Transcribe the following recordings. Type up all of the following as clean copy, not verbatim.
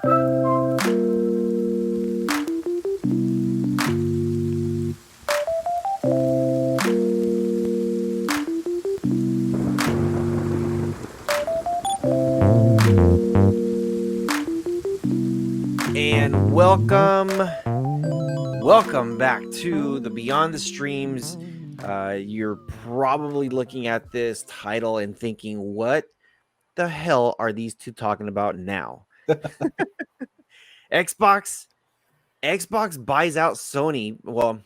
And welcome back to the Beyond the Streams. You're probably looking at this title and thinking, what the hell are these two talking about now? Xbox buys out Sony. Well,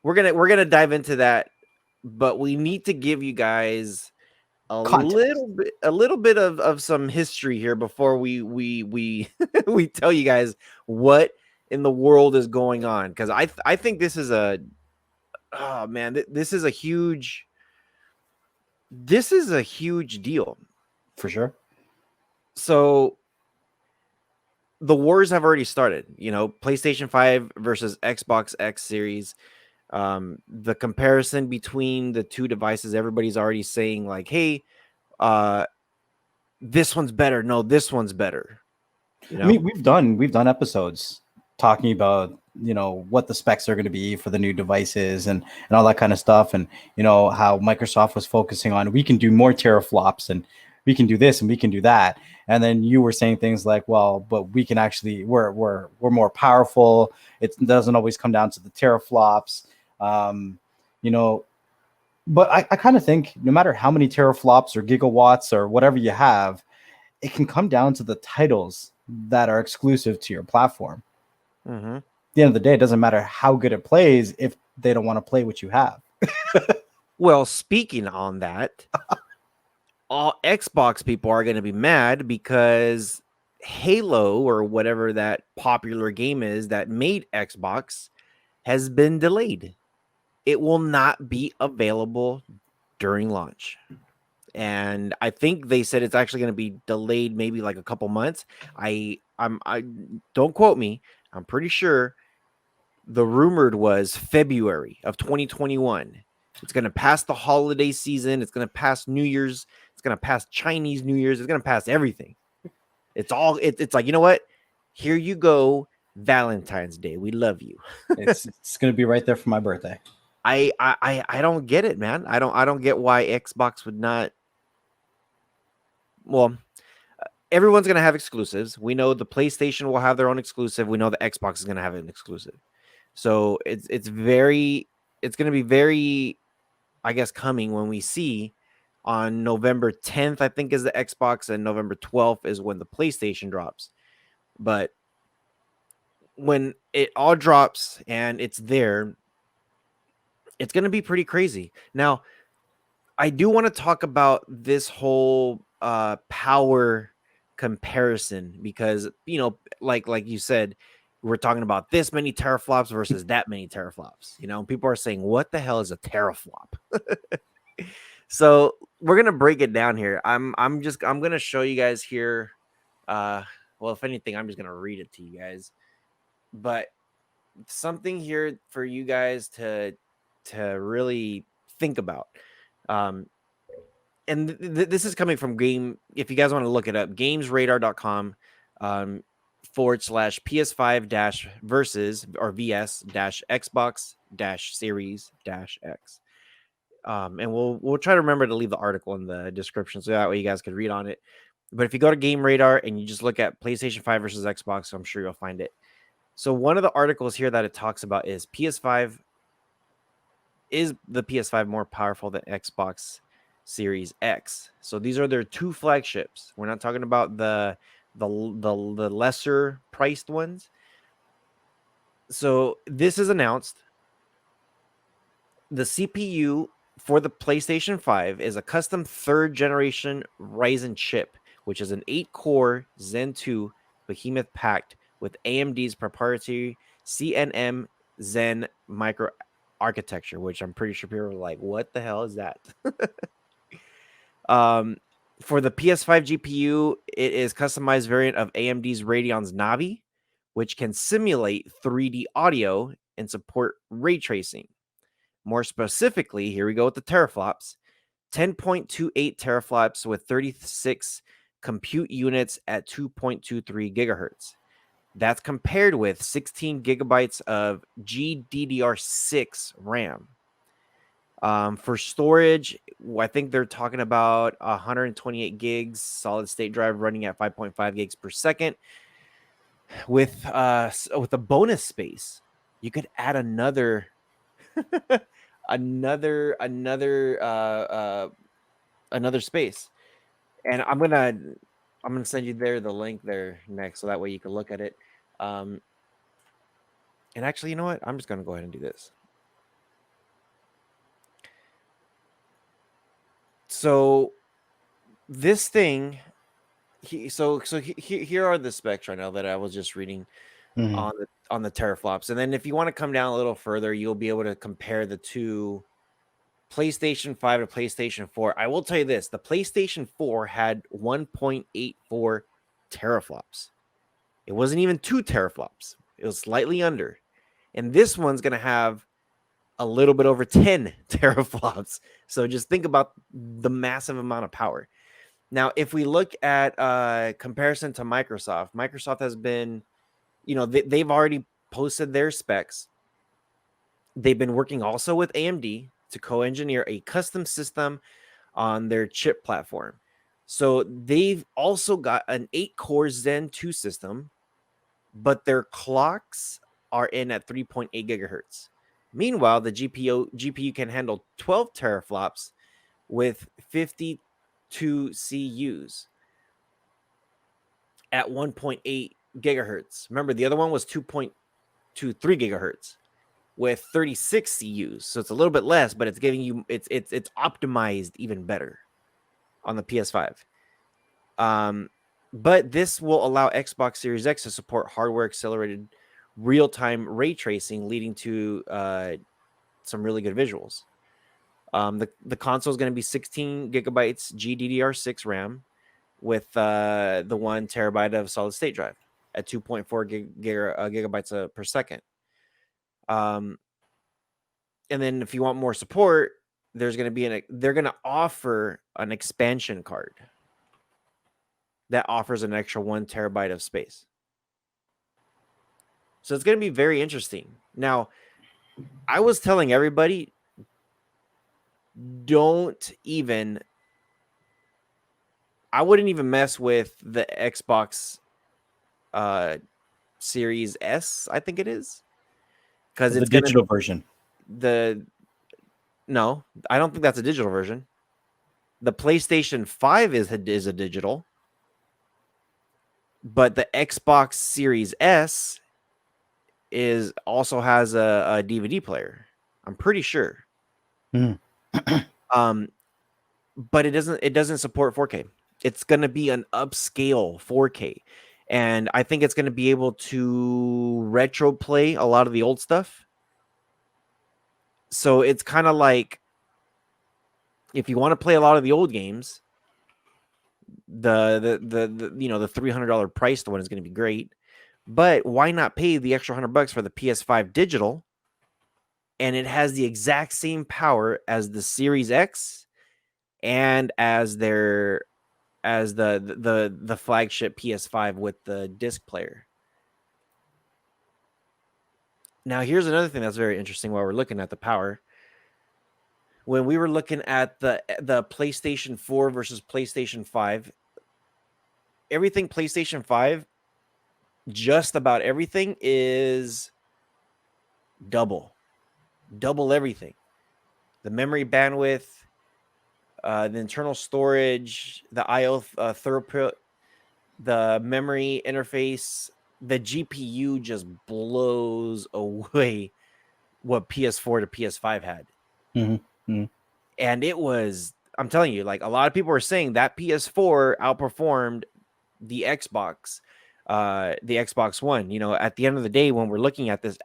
we're gonna dive into that, but we need to give you guys Context. a little bit of some history here before we we tell you guys what in the world is going on, because I think this is a this is a huge deal For sure. So the wars have already started. PlayStation 5 versus Xbox X series. The comparison between the two devices, everybody's already saying like, hey, this one's better. No, this one's better. I mean, we've done episodes talking about what the specs are going to be for the new devices and all that kind of stuff, and how Microsoft was focusing on, we can do more teraflops and we can do this and we can do that, and then you were saying things like, well, but we can actually we're more powerful. It doesn't always come down to the teraflops, but I kind of think no matter how many teraflops or gigawatts or whatever you have, it can come down to the titles that are exclusive to your platform. Mm-hmm. At the end of the day, it doesn't matter how good it plays if they don't want to play what you have. Well, speaking on that, all Xbox people are going to be mad because Halo, or whatever that popular game is that made Xbox, has been delayed. It will not be available during launch. And I think they said it's actually going to be delayed maybe like a couple months. I don't quote me. I'm pretty sure the rumored was February of 2021. It's going to pass the holiday season. It's going to pass New Year's. It's going to pass Chinese New Year's. It's going to pass everything. It's like, you know what? Here you go, Valentine's Day. We love you. It's going to be right there for my birthday. I don't get it, man. I don't get why Xbox would not. Well, everyone's going to have exclusives. We know the PlayStation will have their own exclusive. We know the Xbox is going to have an exclusive. So it's going to be very, I guess, coming when we see on November 10th, I think, is the Xbox, and November 12th is when the PlayStation drops. But when it all drops and it's there, it's going to be pretty crazy. Now, I do want to talk about this whole power comparison, because like you said, we're talking about this many teraflops versus that many teraflops. People are saying, what the hell is a teraflop? So we're gonna break it down here. I'm gonna show you guys here. Well, if anything, I'm just gonna read it to you guys, but something here for you guys to really think about. And this is coming from if you guys want to look it up, gamesradar.com /PS5 versus or VS Xbox Series X. And we'll try to remember to leave the article in the description so that way you guys could read on it. But if you go to Game Radar and you just look at PlayStation 5 versus Xbox, I'm sure you'll find it. So one of the articles here that it talks about is is the PS5 more powerful than Xbox Series X? So these are their two flagships. We're not talking about the lesser priced ones. So this is announced. The CPU for the PlayStation 5 is a custom third generation Ryzen chip, which is an 8-core Zen 2 behemoth packed with AMD's proprietary CNM Zen micro architecture, which I'm pretty sure people are like, what the hell is that? For the PS5 GPU, it is customized variant of AMD's Radeon's Navi, which can simulate 3D audio and support ray tracing. More specifically, here we go with the teraflops. 10.28 teraflops with 36 compute units at 2.23 gigahertz. That's compared with 16 gigabytes of GDDR6 RAM. For storage, I think they're talking about 128 gigs solid state drive running at 5.5 gigs per second. With a bonus space, you could add another another space. And I'm gonna send you the link there next, so that way you can look at it. And actually, you know what? I'm just gonna go ahead and do this. So this thing, here are the specs right now that I was just reading on the teraflops. And then if you want to come down a little further, you'll be able to compare the two, PlayStation 5 to PlayStation 4. I will tell you this, the PlayStation 4 had 1.84 teraflops. It wasn't even 2 teraflops. It was slightly under. And this one's going to have a little bit over 10 teraflops. So just think about the massive amount of power. Now, if we look at comparison to Microsoft has been, they've already posted their specs. They've been working also with AMD to co-engineer a custom system on their chip platform. So they've also got an 8-core Zen 2 system, but their clocks are in at 3.8 gigahertz. Meanwhile, the GPU can handle 12 teraflops with 52 CUs at 1.8 gigahertz. Remember, the other one was 2.23 gigahertz with 36 CUs. So it's a little bit less, but it's giving you it's optimized even better on the PS5. But this will allow Xbox Series X to support hardware accelerated real-time ray tracing, leading to some really good visuals. The console is going to be 16 gigabytes GDDR6 RAM with the 1 terabyte of solid state drive at 2.4 gigabytes per second. And then if you want more support, there's going to be they're going to offer an expansion card that offers an extra 1 terabyte of space. So it's going to be very interesting. Now, I was telling everybody, I wouldn't even mess with the Xbox Series S, I think it is. Because the digital version. No, I don't think that's a digital version. The PlayStation 5 is a digital, but the Xbox Series S also has a DVD player. I'm pretty sure. But it doesn't support 4K. It's going to be an upscale 4K. And I think it's going to be able to retro play a lot of the old stuff. So it's kind of like, if you want to play a lot of the old games, the $300 price one is going to be great. But why not pay the extra $100 for the PS5 digital? And it has the exact same power as the Series X and as the flagship PS5 with the disc player. Now, here's another thing that's very interesting while we're looking at the power. When we were looking at the PlayStation 4 versus PlayStation 5, everything PlayStation 5, just about everything is double everything. The memory bandwidth, the internal storage, the IO throughput, the memory interface, the GPU just blows away what PS4 to PS5 had. And it was, I'm telling you, like, a lot of people were saying that PS4 outperformed the Xbox One. At the end of the day, when we're looking at this,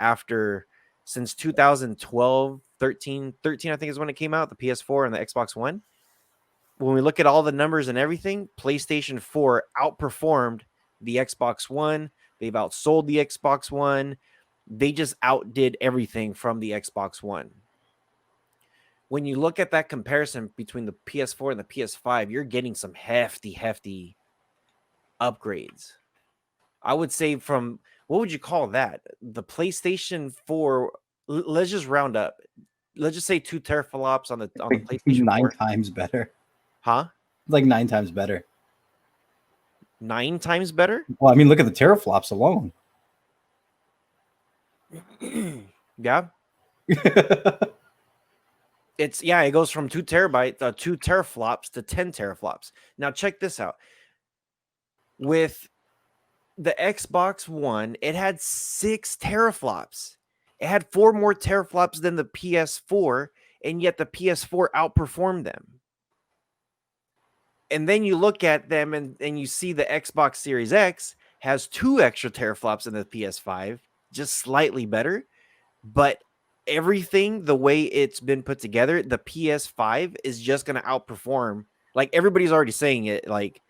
since 2012, 13, I think is when it came out, the PS4 and the Xbox One. When we look at all the numbers and everything, PlayStation 4 outperformed the Xbox One. They've outsold the Xbox One. They just outdid everything from the Xbox One. When you look at that comparison between the PS4 and the PS5, you're getting some hefty upgrades. I would say from, what would you call that? The PlayStation 4, let's just round up. Let's just say 2 teraflops on the Like PlayStation nine 4. times better. Huh? Like 9 times better. 9 times better? Well, I mean, look at the teraflops alone. Yeah. It goes from 2 teraflops to 10 teraflops. Now check this out. With the Xbox One, it had 6 teraflops. It had 4 more teraflops than the PS4, and yet the PS4 outperformed them. And then you look at them and you see the Xbox Series X has 2 extra teraflops than the PS5, just slightly better. But everything, the way it's been put together, the PS5 is just going to outperform. Like everybody's already saying it, like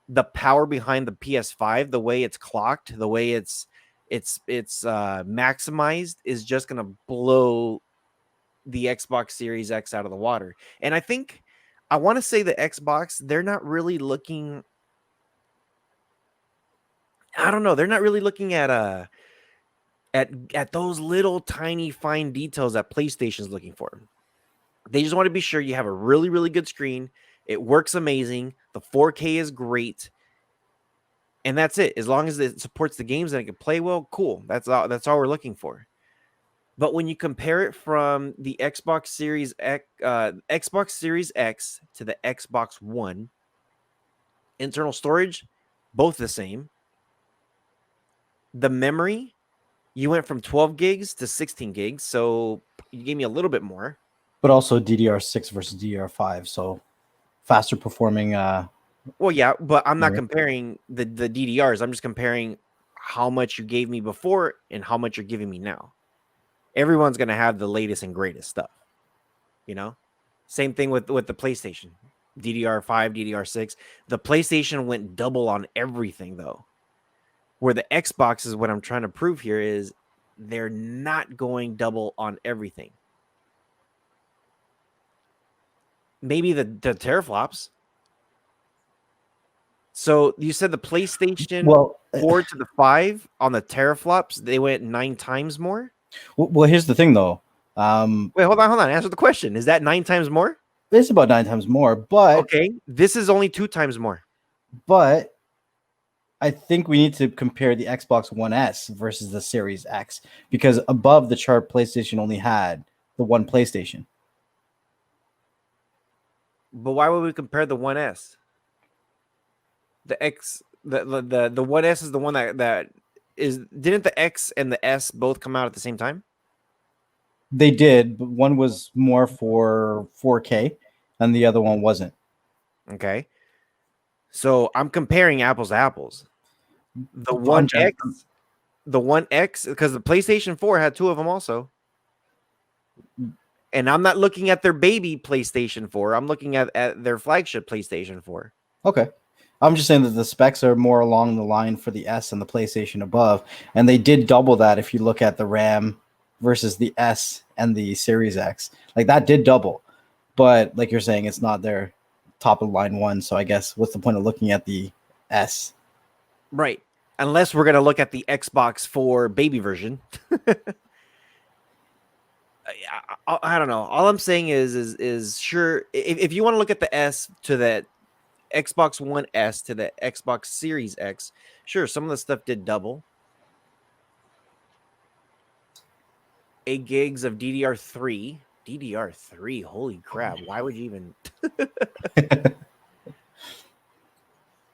the power behind the PS5, the way it's clocked, the way it's maximized is just going to blow the Xbox Series X out of the water. And I want to say the Xbox, they're not really looking, I don't know, they're not really looking at those little tiny fine details that PlayStation's looking for. They just want to be sure you have a really, really good screen. It works amazing. The 4K is great. And that's it. As long as it supports the games and it can play well, cool. That's all we're looking for. But when you compare it from the Xbox Series X to the Xbox One, internal storage, both the same. The memory, you went from 12 gigs to 16 gigs, so you gave me a little bit more. But also DDR6 versus DDR5, so faster performing. Well, yeah, but I'm not comparing the DDRs. I'm just comparing how much you gave me before and how much you're giving me now. Everyone's going to have the latest and greatest stuff, you know? Same thing with the PlayStation. DDR5, DDR6. The PlayStation went double on everything, though. Where the Xbox is what I'm trying to prove here is they're not going double on everything. Maybe the teraflops. So you said the PlayStation 4 to the 5 on the teraflops, they went 9 times more? Well, here's the thing, though. Wait, hold on. Answer the question. Is that 9 times more? It's about 9 times more, but okay, this is only 2 times more. But I think we need to compare the Xbox One S versus the Series X, because above the chart, PlayStation only had the one PlayStation. But why would we compare the One S? The One S is the one that is. Didn't the X and the S both come out at the same time? They did, but one was more for 4K, and the other one wasn't. Okay, so I'm comparing apples to apples. The One X, because the PlayStation 4 had 2 of them also. And I'm not looking at their baby PlayStation 4. I'm looking at their flagship PlayStation 4. Okay. I'm just saying that the specs are more along the line for the S and the PlayStation above. And they did double that if you look at the RAM versus the S and the Series X. Like that did double. But like you're saying, it's not their top of the line one. So I guess what's the point of looking at the S? Right. Unless we're going to look at the Xbox 4 baby version. I don't know. All I'm saying is sure, if you want to look at the S to the Xbox One S to the Xbox Series X, sure, some of the stuff did double. 8 gigs of DDR3. DDR3, holy crap. Why would you even...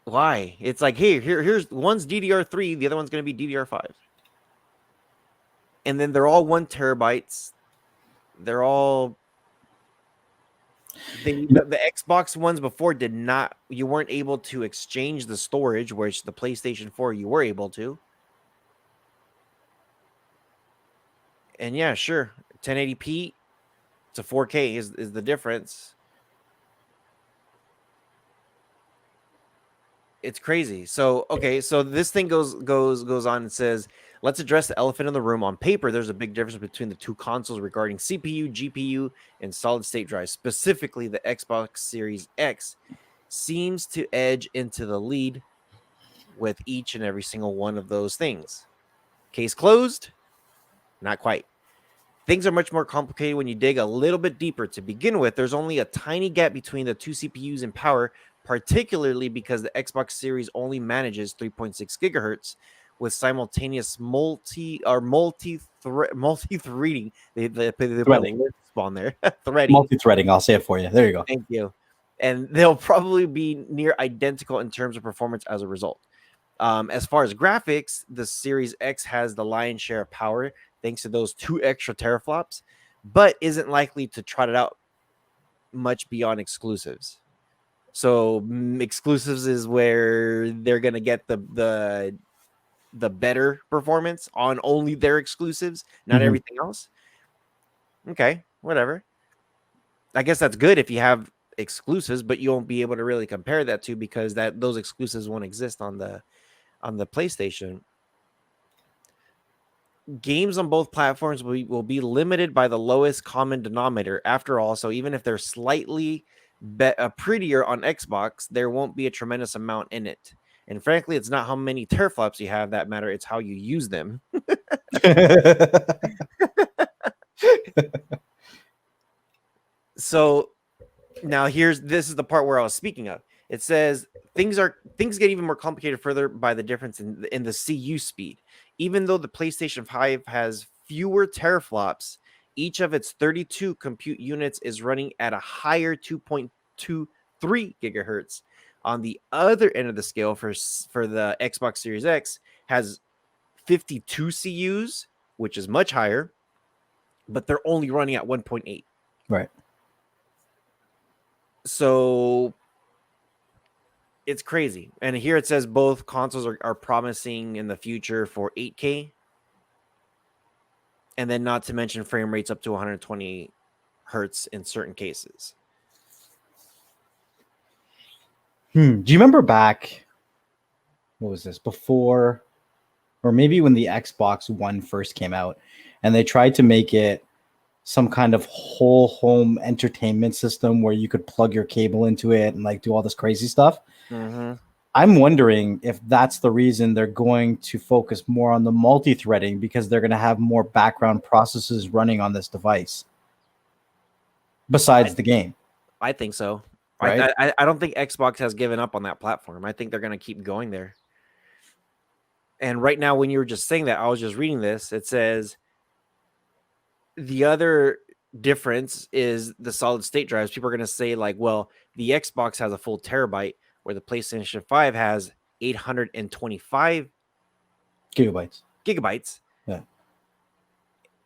Why? It's like, hey, here's one's DDR3, the other one's going to be DDR5. And then they're all 1 terabytes. They're all... The Xbox ones before did not... You weren't able to exchange the storage, whereas the PlayStation 4, you were able to. And yeah, sure, 1080p to 4K is the difference. It's crazy. So, okay, so this thing goes on and says, let's address the elephant in the room. On paper, there's a big difference between the two consoles regarding CPU, GPU, and solid-state drives. Specifically, the Xbox Series X seems to edge into the lead with each and every single one of those things. Case closed? Not quite. Things are much more complicated when you dig a little bit deeper. To begin with, there's only a tiny gap between the two CPUs in power, particularly because the Xbox Series only manages 3.6 gigahertz with simultaneous multi-threading. They put a Threading. lisp on there. Threading. Multi-threading. I'll say it for you. There you go. Thank you. And they'll probably be near identical in terms of performance as a result. As far as graphics, the Series X has the lion's share of power thanks to those 2 extra teraflops, but isn't likely to trot it out much beyond exclusives. So exclusives is where they're gonna get the better performance on only their exclusives, not everything else. Okay, whatever. I guess that's good if you have exclusives, but you won't be able to really compare that to because those exclusives won't exist on the PlayStation. Games on both platforms will be limited by the lowest common denominator. After all, so even if they're slightly prettier on Xbox, there won't be a tremendous amount in it. And frankly, it's not how many teraflops you have that matter; it's how you use them. So now this is the part where I was speaking of. It says things get even more complicated further by the difference in the CU speed. Even though the PlayStation 5 has fewer teraflops, each of its 32 compute units is running at a higher 2.23 gigahertz. On the other end of the scale for the Xbox Series X has 52 CUs, which is much higher, but they're only running at 1.8. Right. So it's crazy. And here it says both consoles are promising in the future for 8K. And then not to mention frame rates up to 120 hertz in certain cases. Do you remember back, what was this, before, or maybe when the Xbox One first came out, and they tried to make it some kind of whole home entertainment system where you could plug your cable into it and like do all this crazy stuff? Mm-hmm. I'm wondering if that's the reason they're going to focus more on the multi-threading, because they're going to have more background processes running on this device besides the game. I think so. Right? I don't think Xbox has given up on that platform. I think they're going to keep going there. And right now, when you were just saying that, I was just reading this. It says the other difference is the solid state drives. People are going to say like, well, the Xbox has a full terabyte where the PlayStation 5 has 825 gigabytes. Yeah.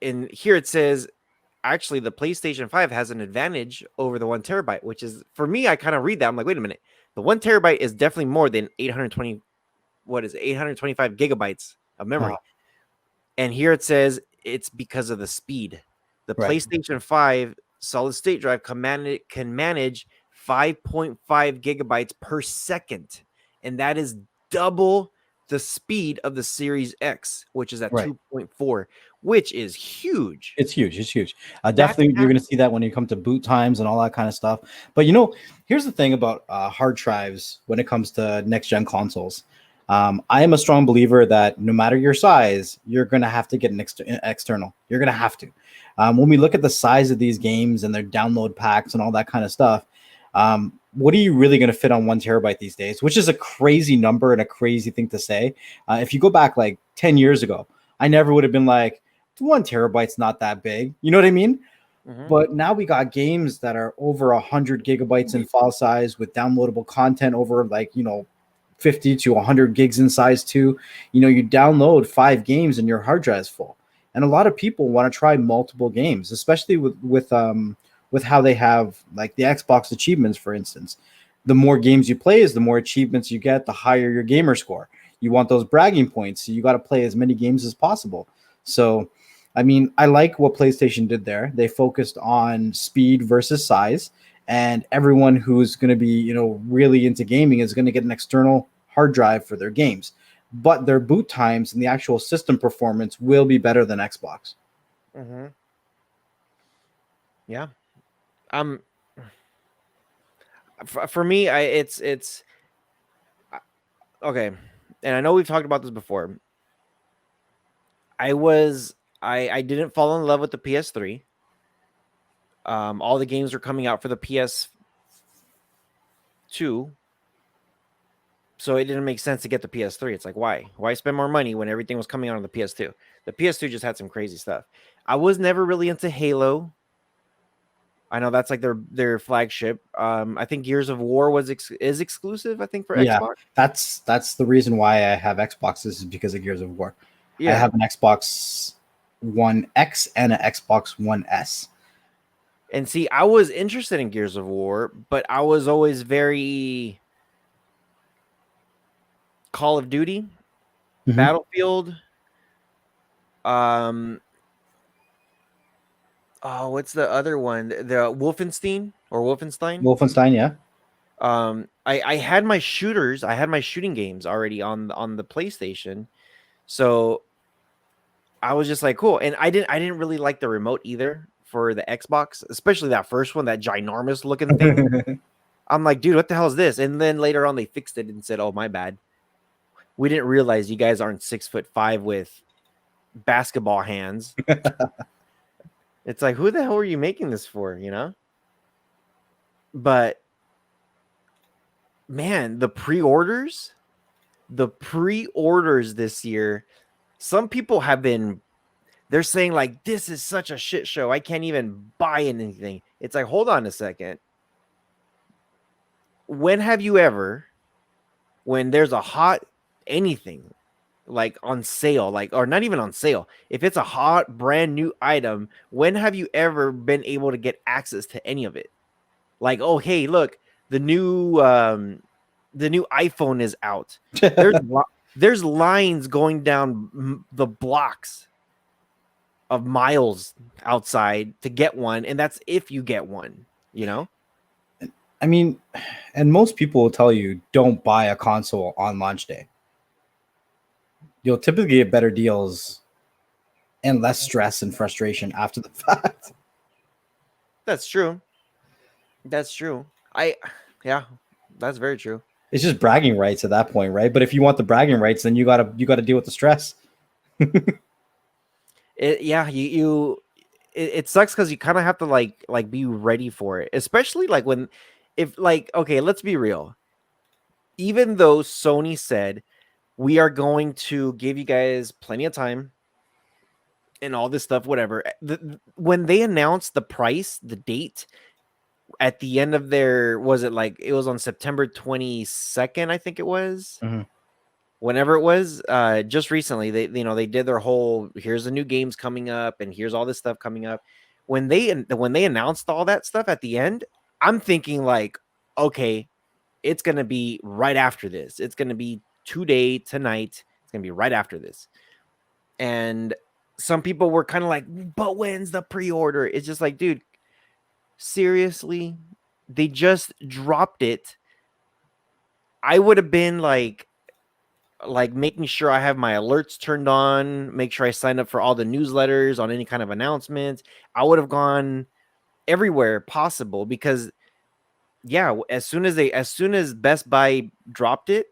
And here it says actually the PlayStation 5 has an advantage over the 1 terabyte, which is, for me, I kind of read that. I'm like, wait a minute. The 1 terabyte is definitely more than 825 gigabytes of memory. And here it says it's because of the speed. The PlayStation 5 solid state drive can manage 5.5 gigabytes per second. And that is double the speed of the Series X, which is at 2.4, which is huge. It's huge. It's huge. Definitely, you're going to see that when you come to boot times and all that kind of stuff. But, you know, here's the thing about hard drives when it comes to next-gen consoles. I am a strong believer that no matter your size, you're going to have to get an external. You're going to have to. When we look at the size of these games and their download packs and all that kind of stuff, what are you really going to fit on 1 terabyte these days? Which is a crazy number and a crazy thing to say. If you go back like 10 years ago, I never would have been like, 1 terabyte's not that big. You know what I mean? Mm-hmm. But now we got games that are over 100 gigabytes in file size with downloadable content over 50 to 100 gigs in size too. You download 5 games and your hard drive is full. And a lot of people want to try multiple games, especially with how they have like the Xbox achievements, for instance. The more games you play is the more achievements you get, the higher your gamer score. You want those bragging points, so you got to play as many games as possible. So, I mean, I like what PlayStation did there. They focused on speed versus size, and everyone who's going to be, really into gaming is going to get an external hard drive for their games. But their boot times and the actual system performance will be better than Xbox. Mm-hmm. Yeah. For me, it's okay. and I know we've talked about this before. I didn't fall in love with the PS3. All the games were coming out for the PS2, so it didn't make sense to get the PS3. It's like, why spend more money when everything was coming out on the PS2? The PS2 just had some crazy stuff. I was never really into Halo. I know that's like their flagship. I think Gears of War is exclusive, I think, for Yeah, Xbox. that's the reason why I have Xboxes is because of Gears of War. I Yeah. have an Xbox One X and an Xbox One S. And see, I was interested in Gears of War, but I was always very Call of Duty, Battlefield. Oh, what's the other one? The Wolfenstein or Wolfenstein. Wolfenstein, yeah. I had my shooters. I had my shooting games already on the PlayStation, so I was just like, cool. And I didn't really like the remote either for the Xbox, especially that first one, that ginormous looking thing. I'm like, dude, what the hell is this? And then later on, they fixed it and said, oh, my bad. We didn't realize you guys aren't 6'5" with basketball hands. It's like, who the hell are you making this for? You know? But man, the pre-orders this year, some people have been, they're saying like, this is such a shit show. I can't even buy anything. It's like, hold on a second. When have you ever, when there's a hot anything like on sale, like, or not even on sale, if it's a hot brand new item, when have you ever been able to get access to any of it? Like, oh, hey, look, the new iPhone is out. There's lines going down the blocks of miles outside to get one, and that's if you get one, you know? I mean, and most people will tell you don't buy a console on launch day. You'll typically get better deals and less stress and frustration after the fact. That's true. That's true. Yeah, that's very true. It's just bragging rights at that point, right? But if you want the bragging rights, then you gotta deal with the stress. It sucks because you kind of have to like be ready for it, especially like when, if like, okay, let's be real. Even though Sony said we are going to give you guys plenty of time and all this stuff, whatever, when they announced the price, the date at the end of their, was it like, it was on September 22nd, I think it was. Whenever it was, just recently, they did their whole, here's the new games coming up and here's all this stuff coming up. When they announced all that stuff at the end, I'm thinking like, okay, it's gonna be right after this. It's gonna be tonight. It's gonna be right after this. And some people were kind of like, but when's the pre-order? It's just like, dude, seriously, they just dropped it. I would have been like making sure I have my alerts turned on, make sure I signed up for all the newsletters on any kind of announcements. I would have gone everywhere possible because yeah, as soon as Best Buy dropped it,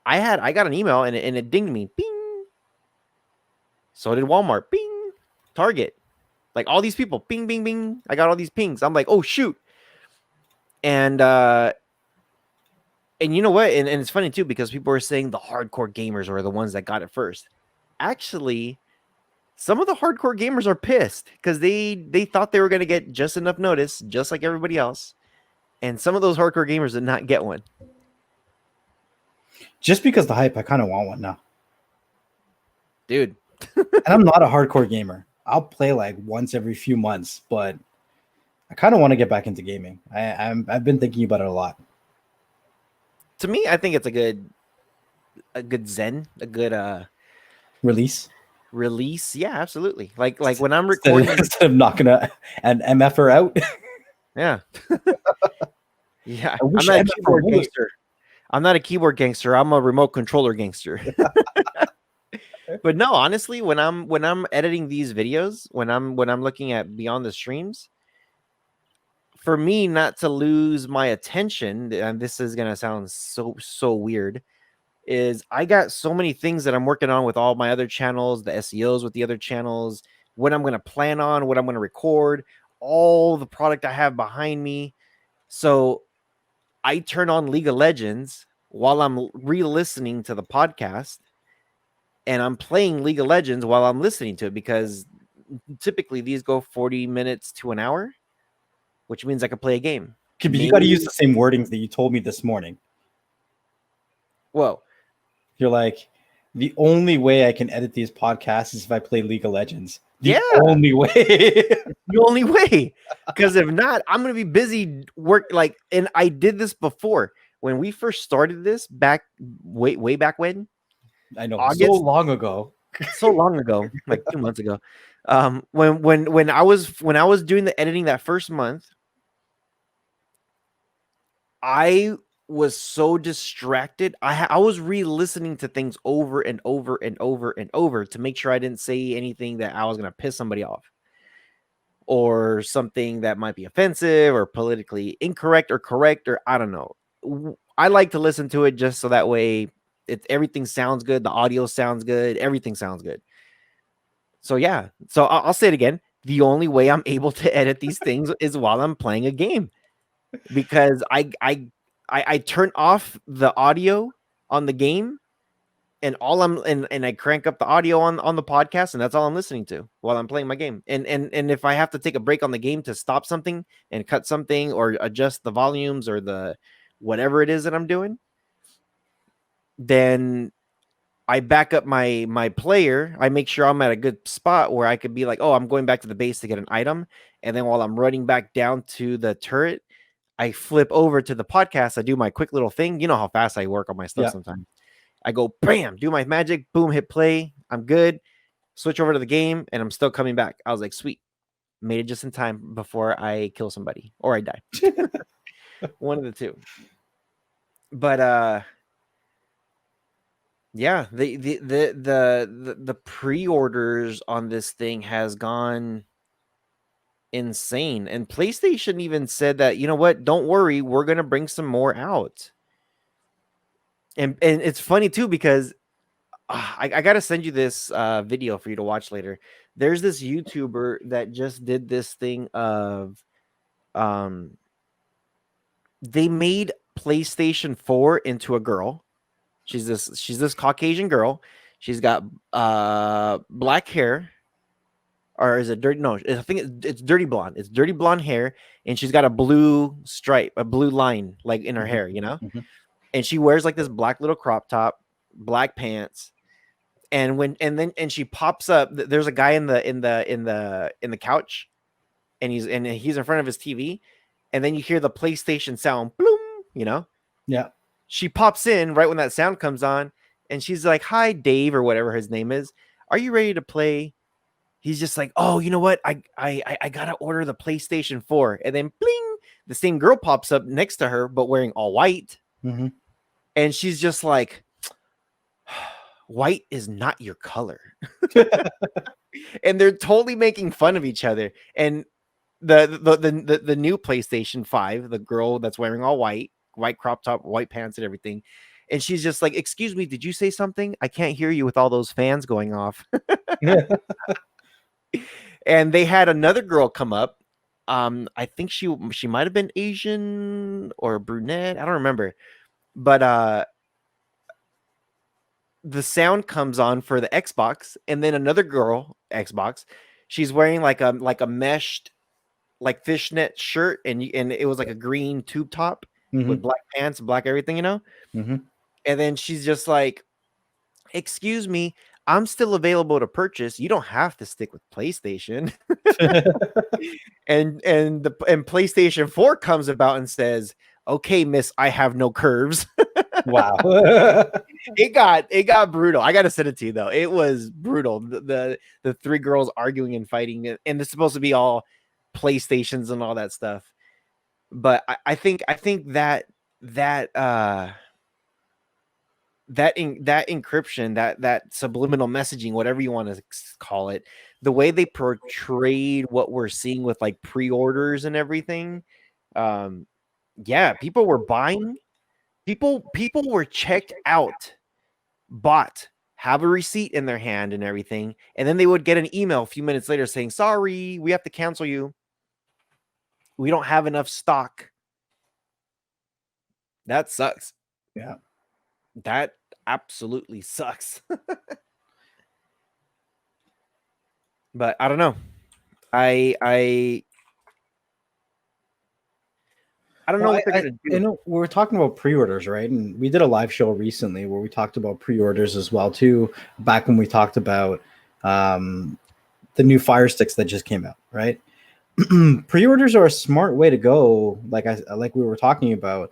I got an email and it dinged me. Bing. So did Walmart. Bing. Target. Like all these people. Bing, bing, bing. I got all these pings. I'm like, oh shoot. And you know what? And it's funny too, because people are saying the hardcore gamers were the ones that got it first. Actually, some of the hardcore gamers are pissed because they thought they were going to get just enough notice, just like everybody else. And some of those hardcore gamers did not get one. Just because the hype, I kind of want one now. Dude. And I'm not a hardcore gamer. I'll play like once every few months, but I kind of want to get back into gaming. I've been thinking about it a lot. To me, I think it's a good zen, a good release. Yeah, absolutely. Like when I'm recording, instead of knocking an MFer out. Yeah. Yeah. I'm not a keyboard gangster. I'm not a keyboard gangster. I'm a remote controller gangster. But no, honestly, when I'm editing these videos, when I'm looking at beyond the streams, for me not to lose my attention, and this is gonna sound so weird, is I got so many things that I'm working on with all my other channels, the SEOs with the other channels, what I'm going to plan on, what I'm going to record, all the product I have behind me. So I turn on League of Legends while I'm re-listening to the podcast, and I'm playing League of Legends while I'm listening to it, because typically these go 40 minutes to an hour, which means I can play a game. But you got to use the same wordings that you told me this morning. Whoa. You're like, the only way I can edit these podcasts is if I play League of Legends. The only way. The only way. Because if not, I'm going to be busy like, and I did this before. When we first started this back, way back when. I know, August, so long ago. So long ago, like 2 months ago. When I was doing the editing that first month, I was so distracted. I was re-listening to things over and over and over and over to make sure I didn't say anything that I was going to piss somebody off, or something that might be offensive or politically incorrect or correct, or I don't know. I like to listen to it just so that way everything sounds good, the audio sounds good, everything sounds good. So yeah, so I'll say it again. The only way I'm able to edit these things is while I'm playing a game, because I turn off the audio on the game, and and I crank up the audio on the podcast, and that's all I'm listening to while I'm playing my game. And if I have to take a break on the game to stop something and cut something or adjust the volumes or the whatever it is that I'm doing, then I back up my player. I make sure I'm at a good spot where I could be like, oh, I'm going back to the base to get an item. And then while I'm running back down to the turret, I flip over to the podcast. I do my quick little thing. You know how fast I work on my stuff sometimes. I go, bam, do my magic, boom, hit play. I'm good. Switch over to the game, and I'm still coming back. I was like, sweet. Made it just in time before I kill somebody or I die. One of the two. But yeah, the pre-orders on this thing has gone insane, and PlayStation even said that, you know what, don't worry, we're gonna bring some more out. And it's funny too, because I gotta send you this video for you to watch later. There's this YouTuber that just did this thing of they made PlayStation 4 into a girl. She's this Caucasian girl. She's got black hair. Or is it dirty? No, I think it's dirty blonde. It's dirty blonde hair, and she's got a blue stripe, a blue line like in her hair, you know? And she wears like this black little crop top, black pants. And she pops up. There's a guy in the couch, and he's in front of his TV, and then you hear the PlayStation sound, bloom, you know? Yeah. She pops in right when that sound comes on, and she's like, "Hi, Dave," or whatever his name is. "Are you ready to play?" He's just like, "Oh, you know what? I gotta order the PlayStation 4." And then bling, the same girl pops up next to her, but wearing all white. And she's just like, "White is not your color." And they're totally making fun of each other. And the new PlayStation 5, the girl that's wearing all white crop top, white pants and everything. And she's just like, "Excuse me, did you say something? I can't hear you with all those fans going off." And they had another girl come up. I think she might have been Asian or brunette. I don't remember. But the sound comes on for the Xbox, and then another girl, Xbox, she's wearing like a meshed like fishnet shirt, and it was like a green tube top with black pants, black everything, you know? And then she's just like, "Excuse me, I'm still available to purchase. You don't have to stick with PlayStation." and PlayStation 4 comes about and says, "Okay, miss, I have no curves." Wow. It got brutal. I gotta send it to you though. It was brutal. The three girls arguing and fighting, and it's supposed to be all PlayStations and all that stuff. But I think that encryption, that subliminal messaging, whatever you want to call it, the way they portrayed what we're seeing with like pre-orders and everything, yeah, people were buying. People were checked out bought, have a receipt in their hand and everything, and then they would get an email a few minutes later saying, sorry, we have to cancel you. We don't have enough stock. That sucks. Yeah. That absolutely sucks. But I don't know. I don't know what they're gonna do. I know we were talking about pre-orders, right? And we did a live show recently where we talked about pre-orders as well too. Back when we talked about um, the new Fire Sticks that just came out, right? Pre-orders are a smart way to go. Like we were talking about,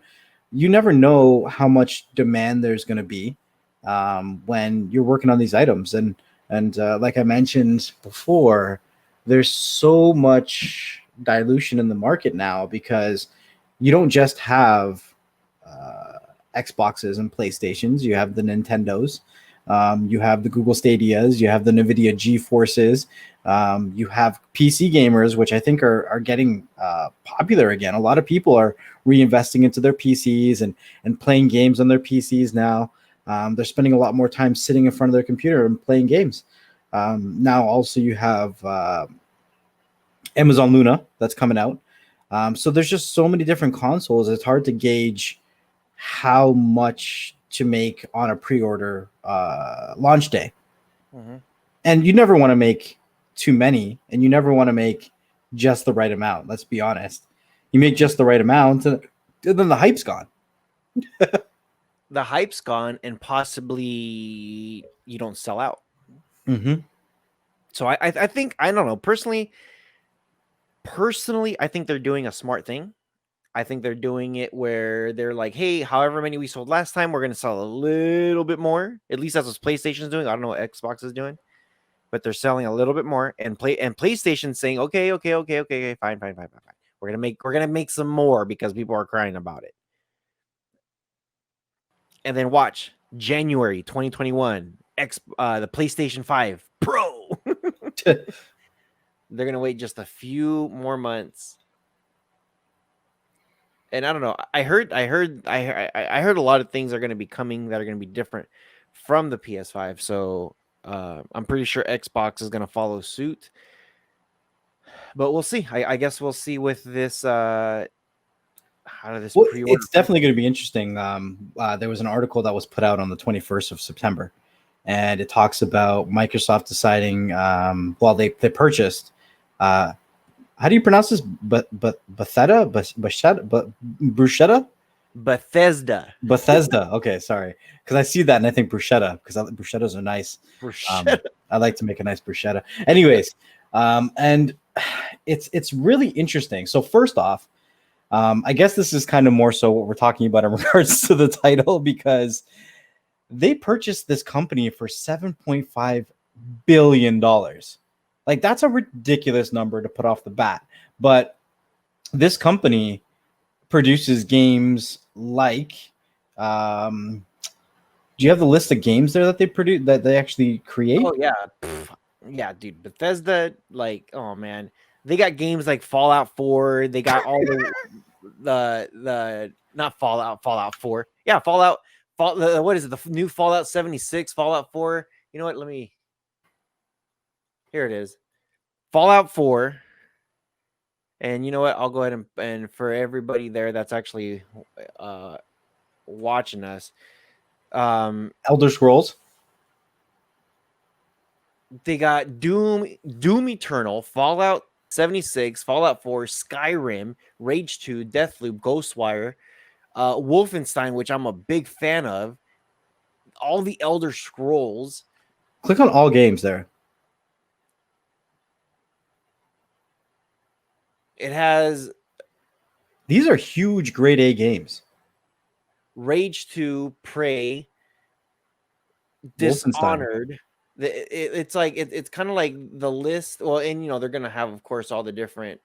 you never know how much demand there's going to be when you're working on these items, and like I mentioned before, there's so much dilution in the market now because you don't just have Xboxes and PlayStations. You have the Nintendos, you have the Google Stadias, you have the NVIDIA GeForces, you have PC gamers, which I think are getting popular again. A lot of people are reinvesting into their PCs and playing games on their PCs now. They're spending a lot more time sitting in front of their computer and playing games. Now, also, you have Amazon Luna that's coming out. So there's just so many different consoles. It's hard to gauge how much to make on a pre-order launch day. Mm-hmm. And you never want to make too many, and you never want to make just the right amount. Let's be honest. You make just the right amount, and then the hype's gone. The hype's gone, and possibly you don't sell out. Mm-hmm. So I think, I don't know, personally, I think they're doing a smart thing. I think they're doing it where they're like, hey, however many we sold last time, we're going to sell a little bit more. At least that's what PlayStation's doing. I don't know what Xbox is doing, but they're selling a little bit more. And PlayStation's saying, okay, fine. We're gonna make some more because people are crying about it. And then watch January 2021, the PlayStation 5 Pro. They're gonna wait just a few more months. And I don't know. I heard a lot of things are going to be coming that are going to be different from the PS5. So I'm pretty sure Xbox is going to follow suit. But we'll see. I guess we'll see with this. How did this pre-order? It's definitely going to be interesting. There was an article that was put out on the 21st of September, and it talks about Microsoft deciding. Well, they purchased. How do you pronounce this? Bethesda? Bruschetta? Bethesda. Okay, sorry. Because I see that and I think bruschetta, because bruschettas are nice. I like to make a nice bruschetta. Anyways, and it's really interesting. So first off, I guess this is kind of more so what we're talking about in regards to the title, because they purchased this company for $7.5 billion. Like, that's a ridiculous number to put off the bat. But this company produces games like, do you have the list of games there that they produce, that they actually create? Oh yeah, yeah, dude. Bethesda, like, oh man, they got games like Fallout 4. They got all the not Fallout 4. Yeah, Fallout. What is it? The new Fallout 76, Fallout 4. You know what? Here it is. Fallout 4. And you know what? I'll go ahead and for everybody there that's actually watching us, Elder Scrolls. they got Doom Eternal, Fallout 76, Fallout 4, Skyrim, Rage 2, Deathloop, Ghostwire, Wolfenstein, which I'm a big fan of, all the Elder Scrolls. Click on all games there. It has. These are huge grade A games. Rage 2, Prey, Dishonored. It's like it's kind of like the list. Well, and they're gonna have, of course, all the different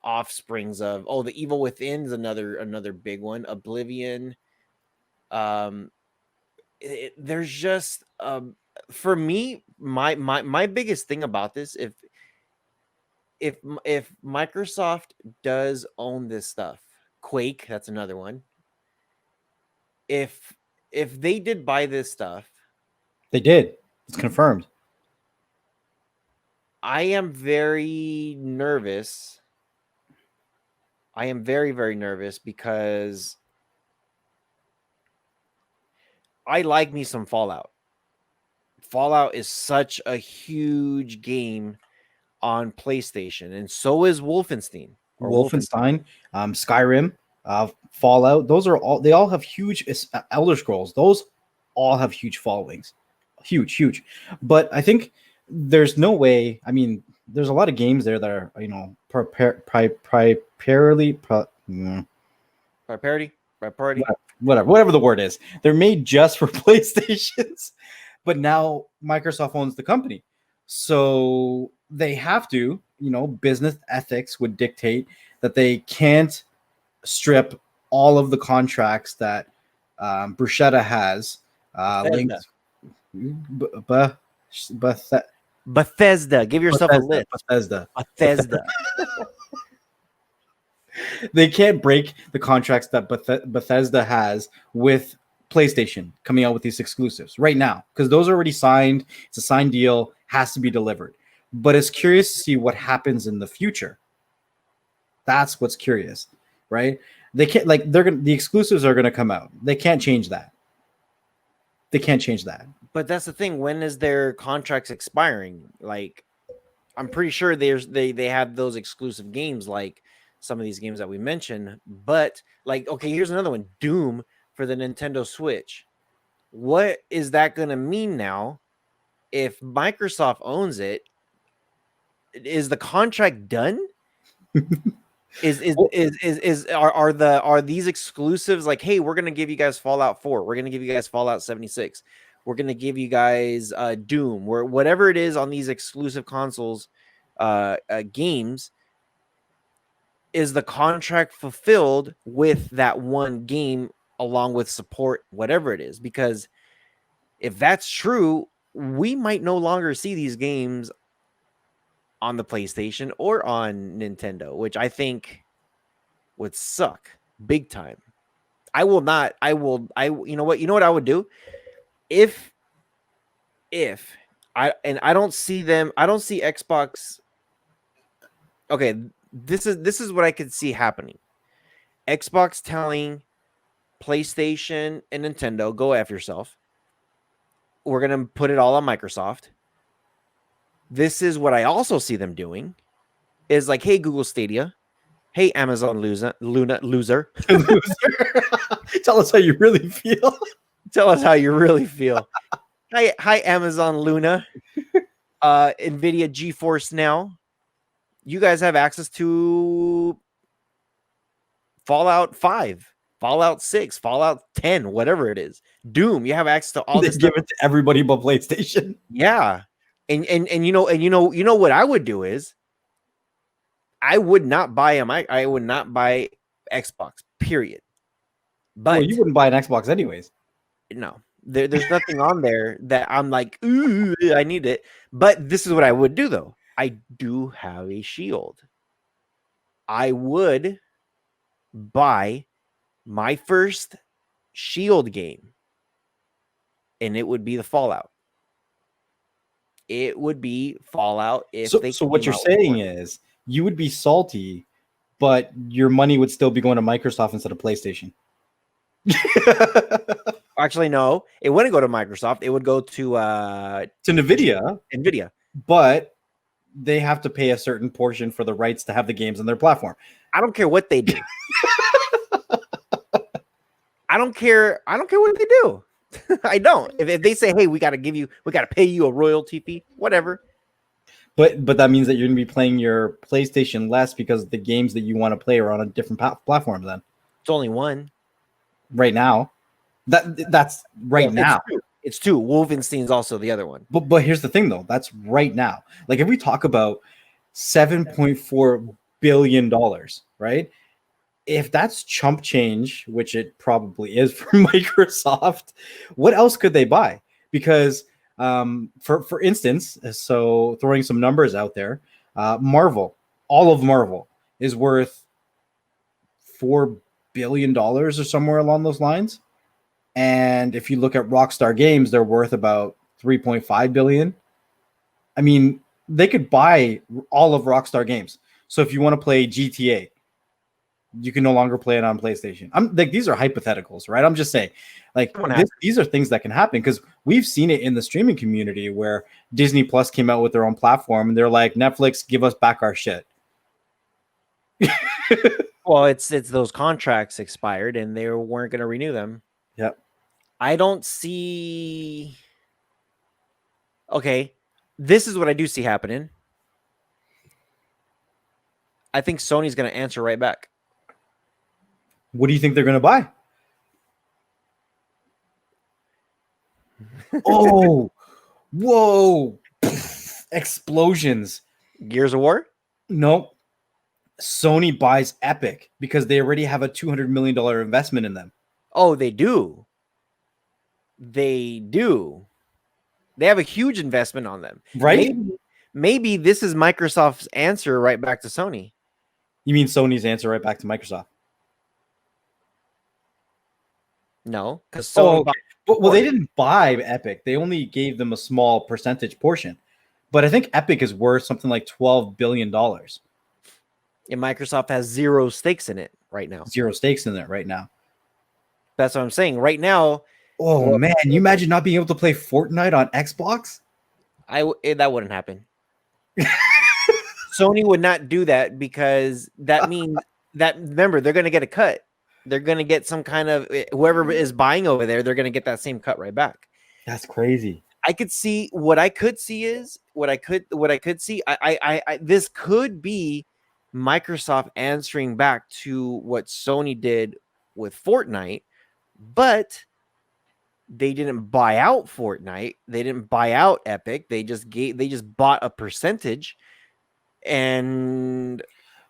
offsprings of. Oh, the Evil Within is another big one. Oblivion. There's just for me, my biggest thing about this, if Microsoft does own this stuff, Quake, that's another one. If they did buy this stuff, They did. It's confirmed. I am very nervous. I am very, very nervous because I like me some Fallout. Fallout is such a huge game on PlayStation, and so is Wolfenstein or Wolfenstein, Skyrim, Fallout. Those are all. They all have huge Elder Scrolls. Those all have huge followings, huge. But I think there's no way. I mean, there's a lot of games there that are primarily Priority, priority. whatever the word is. They're made just for PlayStations, but now Microsoft owns the company, so they have to. Business ethics would dictate that they can't strip all of the contracts that Bruschetta has Bethesda. linked. Bethesda. Give yourself a list. Bethesda. Bethesda. They can't break the contracts that Bethesda has with PlayStation coming out with these exclusives right now, because those are already signed. It's a signed deal, has to be delivered. But it's curious to see what happens in the future. That's what's curious, right? They can't the exclusives are gonna come out. They can't change that. They can't change that. But that's the thing. When is their contracts expiring? Like, I'm pretty sure they have those exclusive games, like some of these games that we mentioned. But like, okay, here's another one: Doom for the Nintendo Switch. What is that going to mean now? If Microsoft owns it, is the contract done? Are these exclusives like, hey, we're gonna give you guys Fallout 4, we're gonna give you guys Fallout 76, we're gonna give you guys Doom, or whatever it is on these exclusive consoles games? Is the contract fulfilled with that one game along with support, whatever it is? Because if that's true, we might no longer see these games on the PlayStation or on Nintendo, which I think would suck big time. I will not. You know what I would do if I don't see them. I don't see Xbox. Okay, this is what I could see happening. Xbox telling PlayStation and Nintendo, go F yourself. We're gonna put it all on Microsoft. This is what I also see them doing, is like, hey, Google Stadia, hey, Amazon loser. Tell us how you really feel. Tell us how you really feel. Hi, Amazon Luna, NVIDIA GeForce Now. You guys have access to Fallout 5, Fallout 6, Fallout 10, whatever it is. Doom, you have access to all this. Give it to everybody but PlayStation. Yeah. And you know what I would do is I would not buy I would not buy Xbox, period. But you wouldn't buy an Xbox anyways. No, there's nothing on there that I'm like, ooh, I need it. But this is what I would do though. I do have a Shield. I would buy my first Shield game, and it would be the Fallout. It would be Fallout if they. So what you're saying is you would be salty, but your money would still be going to Microsoft instead of PlayStation. Actually, no, it wouldn't go to Microsoft. It would go to NVIDIA. NVIDIA. But they have to pay a certain portion for the rights to have the games on their platform. I don't care what they do. I don't care what they do. I don't. If they say, hey, we got to pay you a royalty fee, whatever. But that means that you're going to be playing your PlayStation less because the games that you want to play are on a different platform then. It's only one. Right now. That's right now. It's two. Wolfenstein's also the other one. But here's the thing though. That's right now. Like if we talk about $7.4 billion, right? If that's chump change, which it probably is for Microsoft, what else could they buy? Because for instance, so throwing some numbers out there, Marvel, all of Marvel is worth $4 billion or somewhere along those lines. And if you look at Rockstar Games, they're worth about 3.5 billion. I mean, they could buy all of Rockstar Games. So if you want to play GTA, you can no longer play it on PlayStation. I'm like, these are hypotheticals, right? I'm just saying, like, these are things that can happen because we've seen it in the streaming community where Disney Plus came out with their own platform and they're like, Netflix, give us back our shit. Well, it's those contracts expired and they weren't going to renew them. Yep. I don't see. Okay, this is what I do see happening. I think Sony's going to answer right back. What do you think they're going to buy? Oh, whoa. Explosions. Gears of War? Nope. Sony buys Epic because they already have a $200 million investment in them. Oh, they do. They do. They have a huge investment on them. Right? Maybe this is Microsoft's answer right back to Sony. You mean Sony's answer right back to Microsoft? No, because Sony. Well, they didn't buy Epic. They only gave them a small percentage portion. But I think Epic is worth something like $12 billion. And Microsoft has zero stakes in it right now. Zero stakes in it right now. That's what I'm saying. Right now. Oh, man. You imagine not being able to play Fortnite on Xbox? That wouldn't happen. Sony would not do that because that means that, remember, they're going to get a cut. They're going to get some kind of, whoever is buying over there, they're going to get that same cut right back. That's crazy. I could see what I could see. This could be Microsoft answering back to what Sony did with Fortnite, but they didn't buy out Fortnite. They didn't buy out Epic. They just bought a percentage. And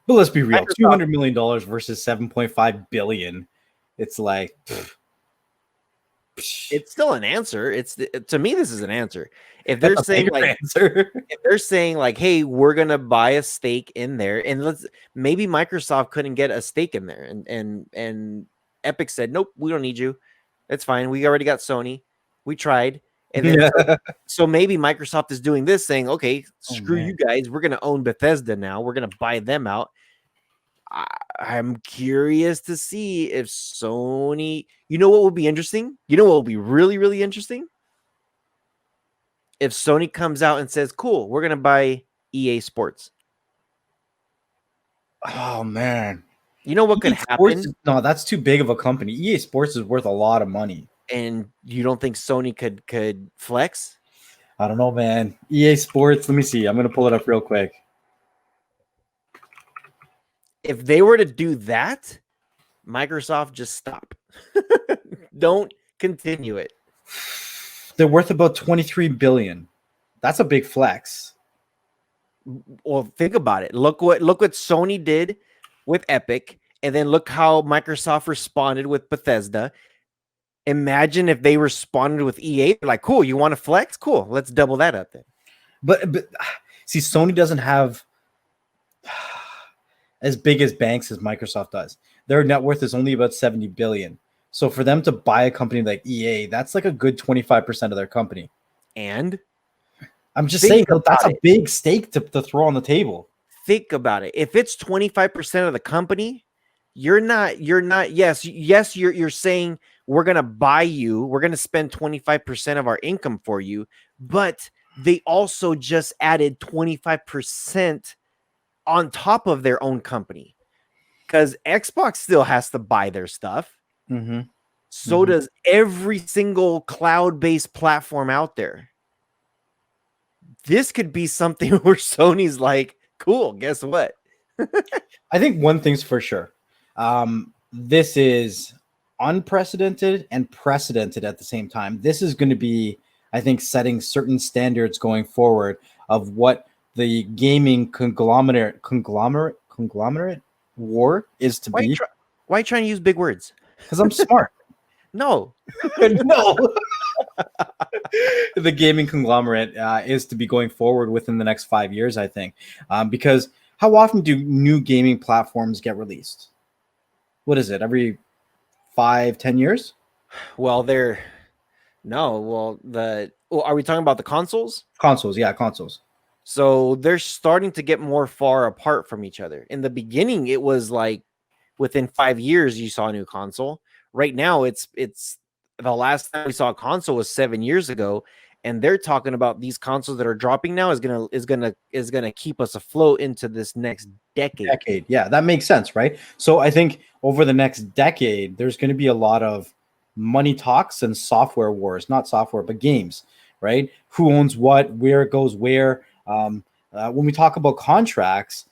but let's be real, $200 million versus $7.5 billion. It's like, it's still an answer. To me, this is an answer. If they're saying like, if they're saying like, hey, we're gonna buy a stake in there, and maybe Microsoft couldn't get a stake in there, and Epic said, nope, we don't need you. That's fine. We already got Sony. We tried. And then so maybe Microsoft is doing this, saying, okay, screw you guys. We're gonna own Bethesda now. We're gonna buy them out. I'm curious to see if Sony, you know what would be interesting? You know what would be really, really interesting? If Sony comes out and says, cool, we're going to buy EA Sports. Oh, man. You know what could happen? No, that's too big of a company. EA Sports is worth a lot of money. And you don't think Sony could flex? I don't know, man. EA Sports, let me see. I'm going to pull it up real quick. If they were to do that, Microsoft, just stop. Don't continue it. They're worth about $23 billion. That's a big flex. Well, think about it. Look what Sony did with Epic, and then look how Microsoft responded with Bethesda. Imagine if they responded with EA. They're like, cool, you want to flex? Cool, let's double that up then. But see, Sony doesn't have as big as banks as Microsoft does. Their net worth is only about $70 billion. So for them to buy a company like EA, that's like a good 25% of their company. And I'm just saying that's a big stake to throw on the table. Think about it. If it's 25% of the company, you're not, yes, you're saying we're going to buy you. We're going to spend 25% of our income for you, but they also just added 25% on top of their own company, because Xbox still has to buy their stuff. Mm-hmm. So does every single cloud-based platform out there. This could be something where Sony's like, cool, guess what? I think one thing's for sure. This is unprecedented and precedented at the same time. This is going to be, I think, setting certain standards going forward of what the gaming conglomerate war is to be. Why are you trying to use big words? Because I'm smart. No. No. The gaming conglomerate is to be going forward within the next 5 years, I think. Because how often do new gaming platforms get released? What is it? Every 5-10 years? Well, Well, are we talking about the consoles? Consoles, yeah, consoles. So they're starting to get more far apart from each other. In the beginning, it was like within 5 years you saw a new console. Right now, it's the last time we saw a console was 7 years ago, and they're talking about these consoles that are dropping now is gonna keep us afloat into this next decade. Decade, yeah, that makes sense, right? So I think over the next decade, there's going to be a lot of money talks and software wars, not software, but games, right? Who owns what, where it goes where. When we talk about contracts,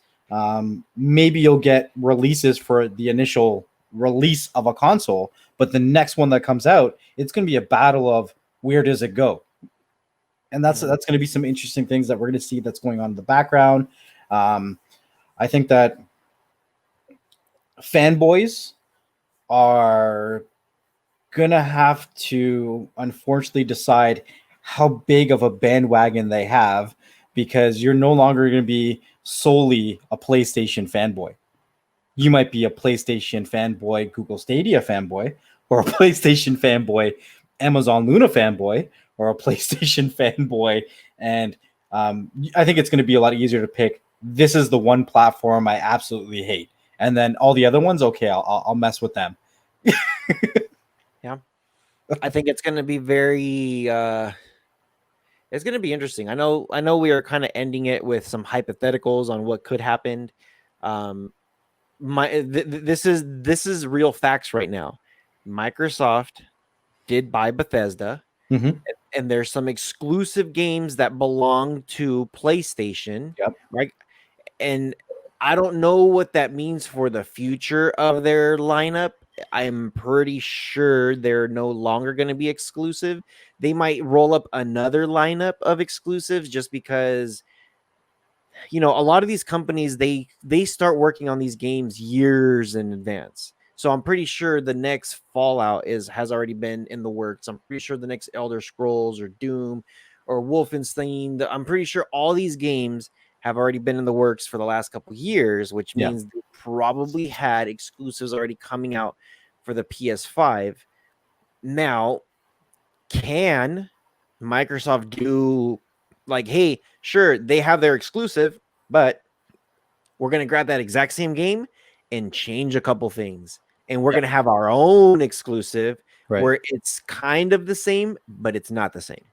maybe you'll get releases for the initial release of a console, but the next one that comes out, it's going to be a battle of where does it go, and that's going to be some interesting things that we're going to see that's going on in the background. Um, I think that fanboys are gonna have to unfortunately decide how big of a bandwagon they have, because you're no longer going to be solely a PlayStation fanboy. You might be a PlayStation fanboy, Google Stadia fanboy, or a PlayStation fanboy, Amazon Luna fanboy, or a PlayStation fanboy. And I think it's going to be a lot easier to pick. This is the one platform I absolutely hate, and then all the other ones, okay, I'll mess with them. Yeah, I think it's going to be very. It's going to be interesting. I know. We are kind of ending it with some hypotheticals on what could happen. Um, this is real facts right now. Microsoft did buy Bethesda, Mm-hmm. and there's some exclusive games that belong to PlayStation, Yep. right? And I don't know what that means for the future of their lineup. I'm pretty sure they're no longer going to be exclusive. They might roll up another lineup of exclusives just because a lot of these companies they start working on these games years in advance. So I'm pretty sure the next Fallout has already been in the works. I'm pretty sure the next Elder Scrolls or Doom or Wolfenstein. I'm pretty sure all these games have already been in the works for the last couple of years, which Yeah. means they probably had exclusives already coming out for the PS5. Now, can Microsoft do like, hey, sure, they have their exclusive, but we're going to grab that exact same game and change a couple things. And we're Yep. going to have our own exclusive Right. where it's kind of the same, but it's not the same.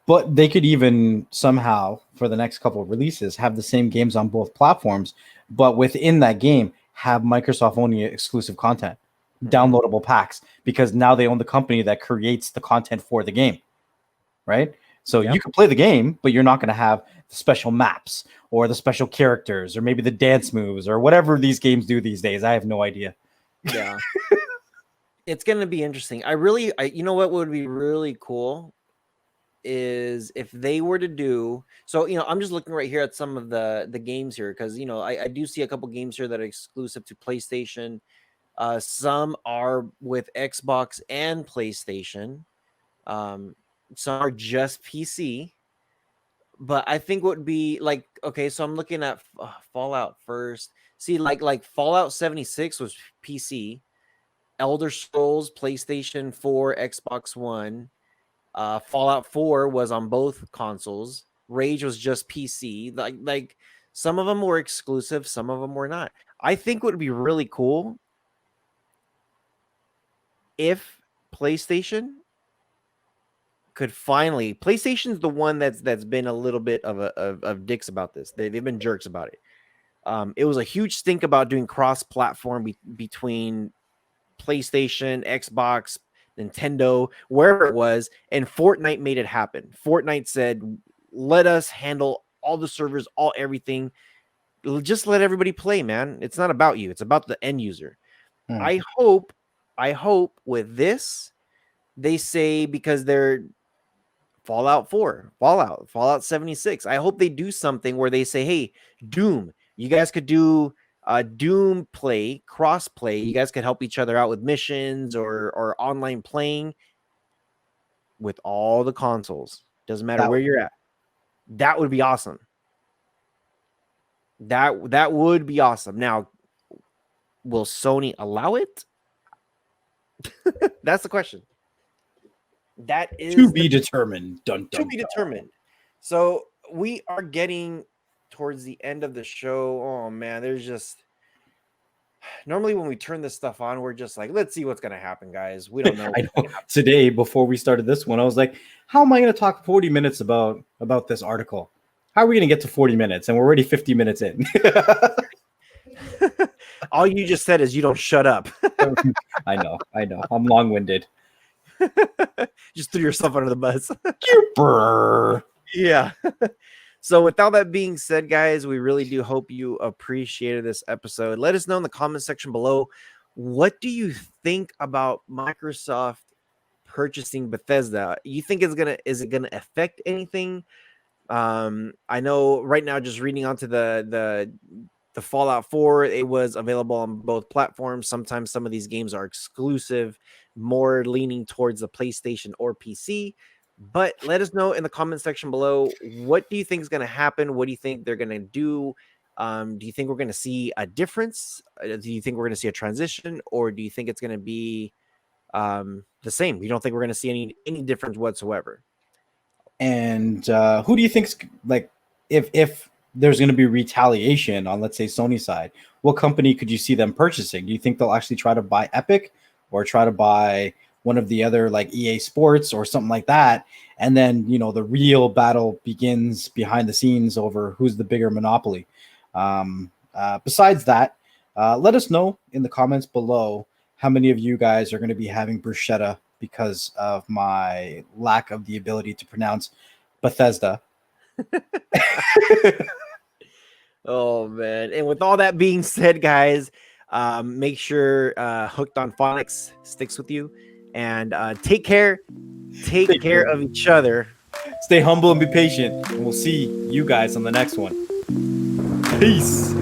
But they could even somehow, for the next couple of releases, have the same games on both platforms, but within that game, have Microsoft only exclusive content, downloadable packs, because now they own the company that creates the content for the game, right? So Yep. you can play the game, but you're not going to have the special maps or the special characters or maybe the dance moves or whatever these games do these days. I have no idea. Yeah. It's going to be interesting. You know what would be really cool is if they were to do so. I'm just looking right here at some of the games here because I do see a couple games here that are exclusive to PlayStation. Some are with Xbox and PlayStation. Um, some are just PC. But I think what would be like, okay, so I'm looking at Fallout first. See, like Fallout 76 was PC, Elder Scrolls, PlayStation 4, Xbox One. Fallout 4 was on both consoles. Rage was just PC. Like some of them were exclusive, some of them were not. I think what would be really cool if PlayStation could finally. PlayStation's the one that's been a little bit of dicks about this. They've been jerks about it. It was a huge stink about doing cross-platform between PlayStation, Xbox, Nintendo, wherever it was, and Fortnite made it happen. Fortnite said, "Let us handle all the servers, all everything. Just let everybody play, man. It's not about you. It's about the end user." Hmm. I hope with this they say, because they're Fallout 4, Fallout 76. I hope they do something where they say, "Hey, Doom, you guys could do Doom play, cross play. You guys could help each other out with missions or online playing with all the consoles. Doesn't matter That where you're at." That would be awesome. That would be awesome. Now, will Sony allow it? That's the question. That is To be determined. Dun, to dun, be dun. determined. So we are getting towards the end of the show. Oh man, there's just normally when we turn this stuff on, we're just like, let's see what's gonna happen, guys. We don't know. I know. Today, before we started this one, I was like, how am I going to talk 40 minutes about this article? How are we going to get to 40 minutes? And we're already 50 minutes in. All you just said is you don't shut up. I know. I'm long-winded. Just threw yourself under the bus. Brr. Yeah. So with all that being said, guys, we really do hope you appreciated this episode. Let us know in the comment section below, what do you think about Microsoft purchasing Bethesda? You think is it gonna affect anything? I know right now, just reading onto the Fallout 4, it was available on both platforms. Sometimes some of these games are exclusive, more leaning towards the PlayStation or PC. But let us know in the comment section below, what do you think is going to happen? What do you think they're going to do? Do you think we're going to see a difference? Do you think we're going to see a transition, or do you think it's going to be the same? You don't think we're going to see any difference whatsoever? And who do you think's like, if there's going to be retaliation on, let's say, Sony side, what company could you see them purchasing? Do you think they'll actually try to buy Epic, or try to buy one of the other, like EA Sports or something like that? And then, the real battle begins behind the scenes over who's the bigger monopoly. Besides that, let us know in the comments below how many of you guys are going to be having bruschetta because of my lack of the ability to pronounce Bethesda. Oh man. And with all that being said, guys, make sure Hooked on Phonics sticks with you, and take care. Take care of each other. Stay humble and be patient, and we'll see you guys on the next one. Peace.